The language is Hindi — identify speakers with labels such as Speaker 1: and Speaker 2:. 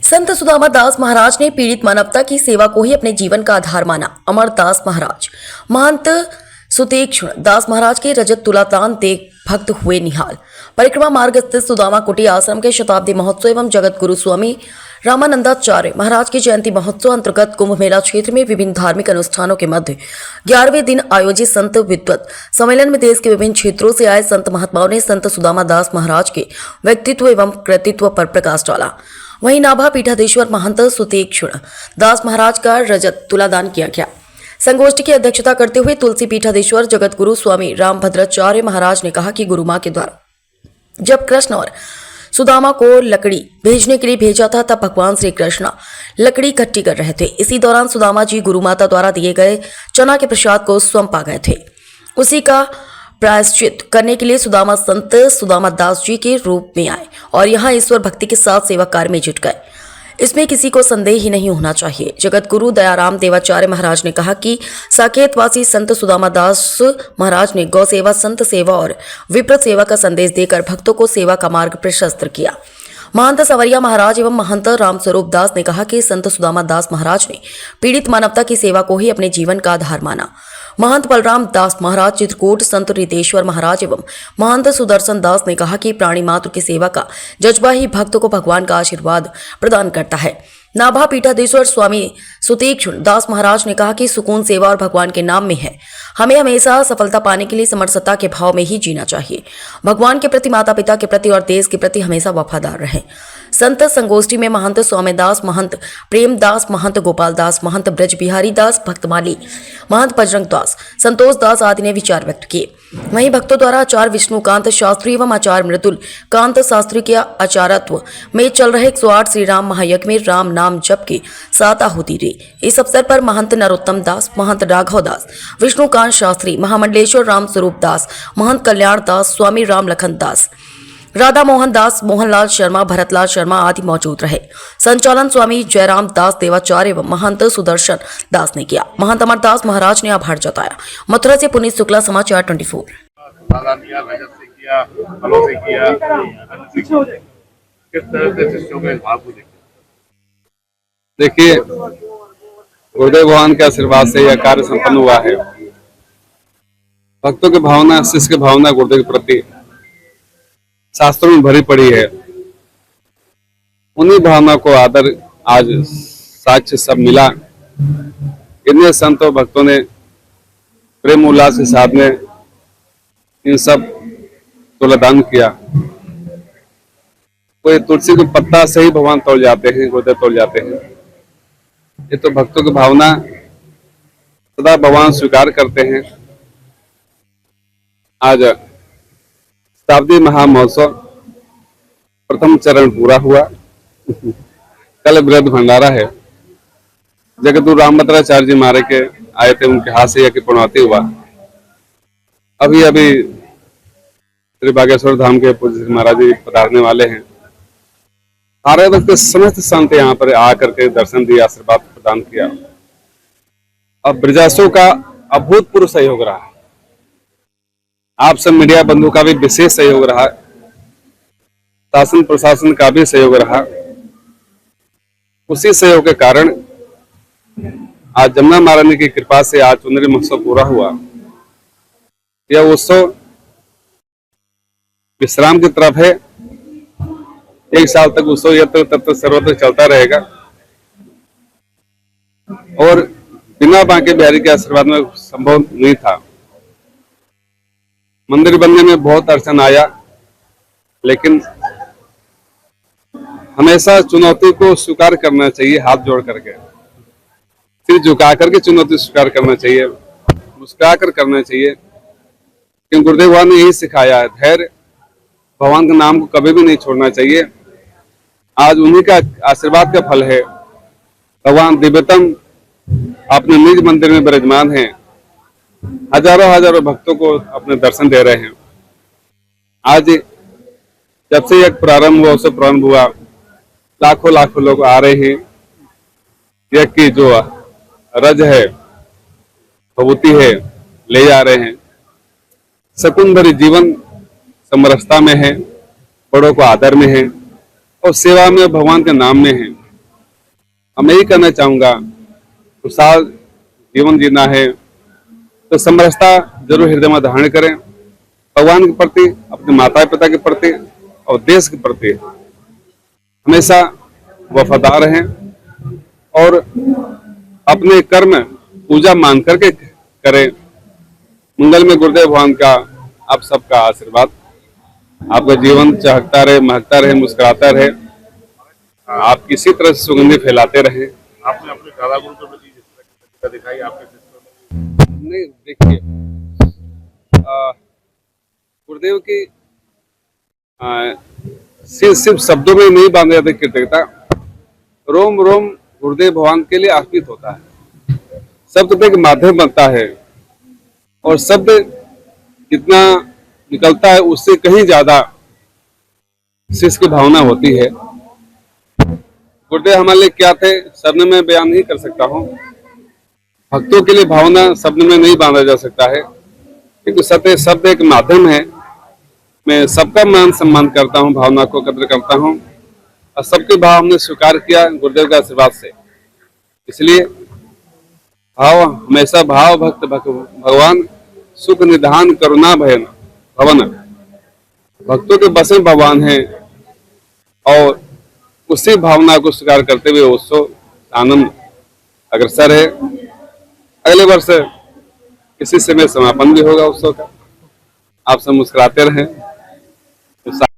Speaker 1: संत सुदामा दास महाराज ने पीड़ित मानवता की सेवा को ही अपने जीवन का आधार माना। अमरदास महाराज महंत सुतेक्षण दास महाराज के रजत तुलादान देख भक्त हुए निहाल। परिक्रमा मार्ग स्थित सुदामा कुटी आश्रम के शताब्दी महोत्सव एवं जगत गुरु स्वामी रामानंदाचार्य महाराज की जयंती महोत्सव अंतर्गत कुंभ मेला क्षेत्र में विभिन्न धार्मिक अनुष्ठानों के मध्य 11वें दिन आयोजित संत विद्वत सम्मेलन में देश के विभिन्न क्षेत्रों से आए संत महात्माओं ने संत सुदामा दास महाराज के व्यक्तित्व एवं कृतित्व पर प्रकाश डाला। वहीं नाभा पीठाधीश्वर महंत सुतेक्षण दास महाराज का रजत तुलादान किया गया। संगोष्ठी की अध्यक्षता करते हुए तुलसी पीठाधीश्वर जगत गुरु स्वामी रामभद्राचार्य महाराज ने कहा कि गुरु मां के द्वारा जब कृष्ण और सुदामा को लकड़ी भेजने के लिए भेजा था तब भगवान श्री कृष्ण लकड़ी इकट्ठी कर रहे थे। इसी दौरान सुदामा जी गुरु माता द्वारा दिए गए चना के प्रसाद को स्वयं पा गए थे। उसी का प्रायश्चित करने के लिए सुदामा संत सुदामा दास जी के रूप में आए और यहाँ ईश्वर भक्ति के साथ सेवा कार्य में जुट गए। इसमें किसी को संदेह ही नहीं होना चाहिए। जगत गुरु दयाराम देवाचार्य महाराज ने कहा कि साकेतवासी संत सुदामा दास महाराज ने गौ सेवा, संत सेवा और विप्र सेवा का संदेश देकर भक्तों को सेवा का मार्ग प्रशस्त किया। महंत सवरिया महाराज एवं महंत रामस्वरूप दास ने कहा कि संत सुदामा दास महाराज ने पीड़ित मानवता की सेवा को ही अपने जीवन का आधार माना। महंत बलराम दास महाराज चित्रकूट, संत रितेश्वर महाराज एवं महंत सुदर्शन दास ने कहा कि प्राणी मात्र की सेवा का जज्बा ही भक्त को भगवान का आशीर्वाद प्रदान करता है। नाभा पीठाधीश्वर स्वामी सुतेक्षण दास महाराज ने कहा कि सुकून सेवा और भगवान के नाम में है। हमें हमेशा सफलता पाने के लिए समरसता के भाव में ही जीना चाहिए। भगवान के प्रति, माता पिता के प्रति और देश के प्रति हमेशा वफादार रहें। संत संगोष्ठी में महंत स्वामीदास, महंत प्रेमदास, महंत गोपाल दास, महंत ब्रज बिहारी दास, भक्तमाली, महंत बजरंग दास, संतोष दास आदि ने विचार व्यक्त किए। वहीं भक्तों द्वारा आचार्य विष्णुकांत शास्त्री एवं आचार्य मृदुल कांत शास्त्री के आचार्यत्व में चल रहे 108 श्री राम महायज्ञ में राम नाम जप की 7 आहुति दी। इस अवसर पर महंत नरोत्तम दास, महंत राघव दास, विष्णुकांत शास्त्री, महामंडलेश्वर राम स्वरूप दास, महंत कल्याण दास, स्वामी राम लखन दास, राधा मोहन दास, मोहनलाल शर्मा, भरतलाल शर्मा आदि मौजूद रहे। संचालन स्वामी जयराम दास देवाचार्य एवं महंत सुदर्शन दास ने किया। महंत अमरदास महाराज ने आभार जताया। मथुरा से पुनीत शुक्ला, समाचार 24।
Speaker 2: देखिए, गुरुदेव भगवान के आशीर्वाद से यह कार्य संपन्न हुआ है। भक्तों की भावना, शिष्य की भावना गुरुदेव के प्रति शास्त्रों में भरी पड़ी है। उन्हीं भावना को आदर आज साक्ष्य सब मिला। इतने संतों भक्तों ने प्रेम उल्लास के साथ में इन सब तुलादान किया। कोई तुलसी के पत्ता से ही भगवान तोड़ जाते हैं, गुरुदेव तोड़ जाते हैं। ये तो भक्तों की भावना सदा भगवान स्वीकार करते हैं। आज शताब्दी महामहोत्सव प्रथम चरण पूरा हुआ। कल बृहद भंडारा है। जगतगुरु रामभद्राचार्य जी महाराज के आए थे, उनके हाथ से यह पूर्णाहुति हुआ। अभी अभी श्री बागेश्वर धाम के पूज्य महाराज जी पधारने वाले हैं। सारे वक्त समस्त संत यहाँ पर आकर के दर्शन दिया, आशीर्वाद प्रदान किया। अब ब्रजासुओं का अभूतपूर्व सहयोग रहा। आप सब मीडिया बंधु का भी विशेष सहयोग रहा। शासन प्रशासन का भी सहयोग रहा। उसी सहयोग के कारण आज जमुना महारानी की कृपा से आज चुनरी महोत्सव पूरा हुआ। यह उत्सव विश्राम की तरफ है। 1 साल तक उत्सव यत्र तत्र सर्वत्र चलता रहेगा और बिना बांके बिहारी के आशीर्वाद में संभव नहीं था। मंदिर बनने में बहुत अड़चन आया, लेकिन हमेशा चुनौती को स्वीकार करना चाहिए। हाथ जोड़ करके, सिर झुका करके चुनौती स्वीकार करना चाहिए, मुस्कुरा कर करना चाहिए। क्योंकि गुरुदेव भगवान ने यही सिखाया है, धैर्य, भगवान के नाम को कभी भी नहीं छोड़ना चाहिए। आज उन्हीं का आशीर्वाद का फल है। भगवान दिव्यतम अपने निज मंदिर में विराजमान हैं। हजारों भक्तों को अपने दर्शन दे रहे हैं। आज जब से यह प्रारंभ हुआ, उससे प्रारंभ हुआ, लाखों लोग आ रहे हैं। यह की जो रज है, भभूति है, ले जा रहे हैं। शकुन भरी जीवन समरसता में है, बड़ों को आदर में है। और सेवा में भगवान के नाम में है। अब मैं यही कहना चाहूंगा, खुशहाल जीवन जीना है तो समरसता जरूर हृदय में धारण करें, भगवान के प्रति, अपने माता पिता के प्रति और देश के प्रति हमेशा वफादार रहें और अपने कर्म पूजा मान करके करें। मंगल में गुरुदेव भगवान का आप सबका आशीर्वाद, आपका जीवन चहकता रहे, महकता रहे, मुस्कुराता रहे, आप किसी तरह से सुगंधि फैलाते रहें।
Speaker 3: आपने अपने दादा गुरु के प्रति जिस तरह की प्रतिष्ठा दिखाई आपके शिष्यों ने,
Speaker 2: नहीं, देखिए, गुरुदेव की सिर्फ शब्दों में नहीं बांधा जाता कृतज्ञता, रोम रोम गुरुदेव भगवान के लिए अर्पित होता है। शब्द तो एक माध्यम बनता है और शब्द कितना निकलता है उससे कहीं ज्यादा शिष्य की भावना होती है। गुरुदेव हमारे लिए क्या थे शब्द में बयान नहीं कर सकता हूँ, भक्तों के लिए भावना शब्द में नहीं बांधा जा सकता है, क्योंकि सत्य शब्द एक माध्यम है। मैं सबका मान सम्मान करता हूँ, भावना को कदर करता हूँ और सबके भाव हमने स्वीकार किया गुरुदेव के आशीर्वाद से। इसलिए भाव हमेशा भाव भक्त भगवान सुख निधान करुणा भयन भवन, भक्तों के बसे भगवान है और उसी भावना को स्वीकार करते हुए उत्सव आनंद अग्रसर है। अगले वर्ष इसी समय समापन भी होगा उत्सव का। आप सब मुस्कुराते रहें।